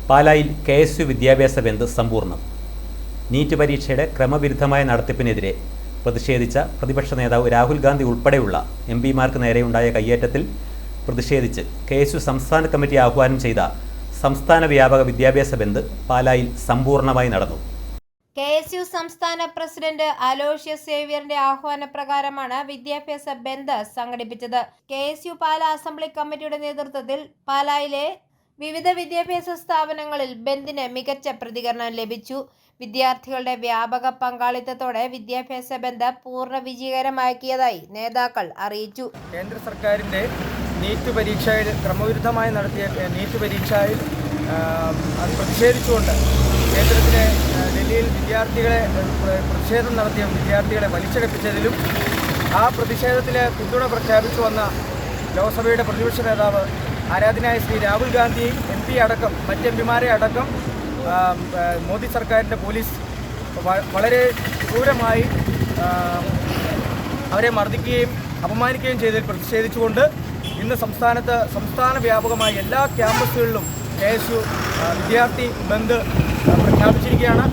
പാലായിൽ KSU വിദ്യാഭ്യാസ bandh സമ്പൂർണ്ണം. NEET പരീക്ഷയുടെ ക്രമവിരുദ്ധമായ നടത്തിപ്പിനെതിരെ പ്രതിഷേധിച്ച പ്രതിപക്ഷ നേതാവ് രാഹുൽ ഗാന്ധി ഉൾപ്പെടെയുള്ള MPമാർക്ക് നേരെയുണ്ടായ കയ്യേറ്റത്തിൽ പ്രതിഷേധിച്ച് KSU സംസ്ഥാന കമ്മിറ്റി ആഹ്വാനം ചെയ്ത സംസ്ഥാന വ്യാപക വിദ്യാഭ്യാസ ബന്ദ് പാലായിൽ സമ്പൂർണ്ണമായി നടന്നു. KSU സംസ്ഥാന പ്രസിഡന്റ് അലോഷ്യസ് സേവ്യറിന്റെ ആഹ്വാനപ്രകാരമാണ് വിദ്യാഭ്യാസ ബന്ദ് സംഘടിപ്പിച്ചത്. KSU പാലാ അസംബ്ലി കമ്മിറ്റിയുടെ നേതൃത്വത്തിൽ പാലായിലെ വിവിധ വിദ്യാഭ്യാസ സ്ഥാപനങ്ങളിൽ ബന്ദിന് മികച്ച പ്രതികരണം ലഭിച്ചു. വിദ്യാർത്ഥികളുടെ വ്യാപക പങ്കാളിത്തത്തോടെ വിദ്യാഭ്യാസ ബന്ദ് പൂർണ്ണ വിജയകരമാക്കിയതായി നേതാക്കൾ അറിയിച്ചു. കേന്ദ്ര സർക്കാരിൻ്റെ നീറ്റ് പരീക്ഷയിൽ ക്രമവിരുദ്ധമായി നടത്തിയ നീറ്റ് പരീക്ഷയിൽ അത് പ്രതിഷേധിച്ചുകൊണ്ട് കേന്ദ്രത്തിലെ ഡൽഹിയിൽ പ്രതിഷേധം നടത്തിയ വിദ്യാർത്ഥികളെ വലിച്ചെടുപ്പിച്ചതിലും ആ പ്രതിഷേധത്തിൽ പിന്തുണ പ്രഖ്യാപിച്ചു വന്ന ലോക്സഭയുടെ പ്രതിപക്ഷ നേതാവ് ആരാധനായ ശ്രീ രാഹുൽ ഗാന്ധി MP അടക്കം മറ്റ് MPമാരെ അടക്കം മോദി സർക്കാരിൻ്റെ പോലീസ് വളരെ ക്രൂരമായി അവരെ മർദ്ദിക്കുകയും അപമാനിക്കുകയും ചെയ്തതിൽ പ്രതിഷേധിച്ചുകൊണ്ട് ഇന്ന് സംസ്ഥാന വ്യാപകമായി എല്ലാ ക്യാമ്പസുകളിലും KSU വിദ്യാർത്ഥി ബന്ദ് പ്രഖ്യാപിച്ചിരിക്കുകയാണ്.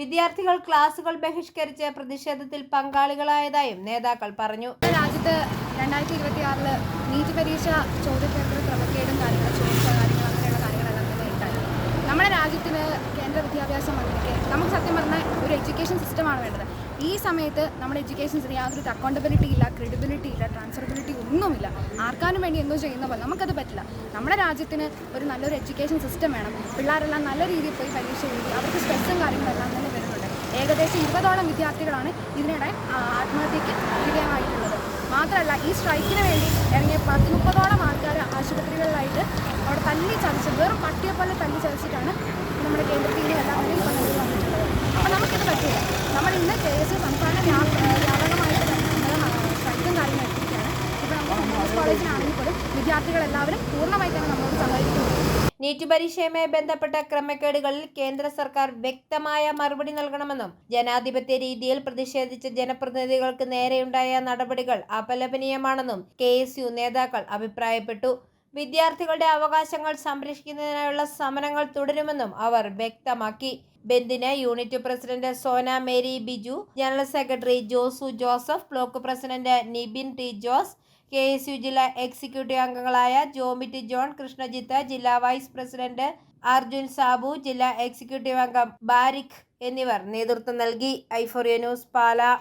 വിദ്യാർത്ഥികൾ ക്ലാസുകൾ ബഹിഷ്കരിച്ച് പ്രതിഷേധത്തിൽ പങ്കാളികളായതായും നേതാക്കൾ പറഞ്ഞു. രാജ്യത്ത് 2026 നീറ്റ് പരീക്ഷ ചോദ്യപേപ്പർ ക്രമക്കേടും ചോദിച്ച അങ്ങനെയുള്ള കാര്യങ്ങളെല്ലാം തന്നെ ഉണ്ടായി. നമ്മുടെ രാജ്യത്തിന് കേന്ദ്ര വിദ്യാഭ്യാസ മന്ത്രിക്ക് നമുക്ക് സത്യം പറഞ്ഞാൽ ഒരു എഡ്യൂക്കേഷൻ സിസ്റ്റമാണ് വേണ്ടത്. ഈ സമയത്ത് നമ്മുടെ എഡ്യൂക്കേഷൻസിന് യാതൊരു അക്കൗണ്ടബിലിറ്റി ഇല്ല, ക്രെഡിബിലിറ്റി ഇല്ല, ട്രാൻസ്ഫറബിലിറ്റി ഒന്നുമില്ല. ആർക്കാനും വേണ്ടി എന്തോ ചെയ്യുന്ന പോലെ നമുക്കത് പറ്റില്ല. നമ്മുടെ രാജ്യത്തിന് ഒരു നല്ലൊരു എഡ്യൂക്കേഷൻ സിസ്റ്റം വേണം. പിള്ളേരെല്ലാം നല്ല രീതിയിൽ പോയി പരീക്ഷ എഴുതി അവർക്ക് സ്ട്രെസ്സും കാര്യങ്ങളെല്ലാം തന്നെ വരുന്നുണ്ട്. ഏകദേശം 20ഓളം വിദ്യാർത്ഥികളാണ് ഇതിനിടെ ആത്മഹത്യയ്ക്ക് വിധേയമായിട്ടുള്ളത്. മാത്രമല്ല ഈ സ്ട്രൈക്കിന് വേണ്ടി ഇറങ്ങിയ 10-30ഓളം ആൾക്കാർ ആശുപത്രികളിലായിട്ട് അവിടെ തല്ലി ചതച്ച് വെറും പട്ടിയെ പോലെ തല്ലി ചതച്ചിട്ടാണ് നമ്മുടെ കേന്ദ്രത്തിൽ നിന്ന് എല്ലാം തന്നെ ഇപ്പോൾ നിലവിൽ വന്നിട്ടുള്ളത്. അപ്പോൾ നമുക്കിത് പറ്റില്ല. നമ്മൾ ഇന്ന് KSU സംസ്ഥാന വ്യാപകമായിട്ട് സ്ട്രൈക്കും കാര്യങ്ങൾ എത്തിക്കുകയാണ്. ഇപ്പോൾ നമ്മുടെ കോമേഴ്സ് കോളേജിലാണെങ്കിൽ പോലും വിദ്യാർത്ഥികളെല്ലാവരും പൂർണ്ണമായി തന്നെ നമ്മളോട് സഹകരിക്കുന്നു. നീറ്റ് പരീക്ഷയുമായി ബന്ധപ്പെട്ട ക്രമക്കേടുകളിൽ കേന്ദ്ര സർക്കാർ വ്യക്തമായ മറുപടി നൽകണമെന്നും ജനാധിപത്യ രീതിയിൽ പ്രതിഷേധിച്ച ജനപ്രതിനിധികൾക്ക് നേരെയുണ്ടായ നടപടികൾ അപലപനീയമാണെന്നും KSU നേതാക്കൾ അഭിപ്രായപ്പെട്ടു. വിദ്യാർത്ഥികളുടെ അവകാശങ്ങൾ സംരക്ഷിക്കുന്നതിനായുള്ള സമരങ്ങൾ തുടരുമെന്നും അവർ വ്യക്തമാക്കി. ബന്ദിന് unit president Sona Mary Biju, general secretary Josu Joseph, block president Nibin T. Jose, KSU ജില്ലാ എക്സിക്യൂട്ടീവ് അംഗങ്ങളായ ജോമിറ്റ് ജോൺ, കൃഷ്ണജിത്ത്, ജില്ലാ വൈസ് പ്രസിഡന്റ് അർജുൻ സാബു, ജില്ലാ എക്സിക്യൂട്ടീവ് അംഗം ബാരിഖ് എന്നിവർ നേതൃത്വം നൽകി. i4A news Pala.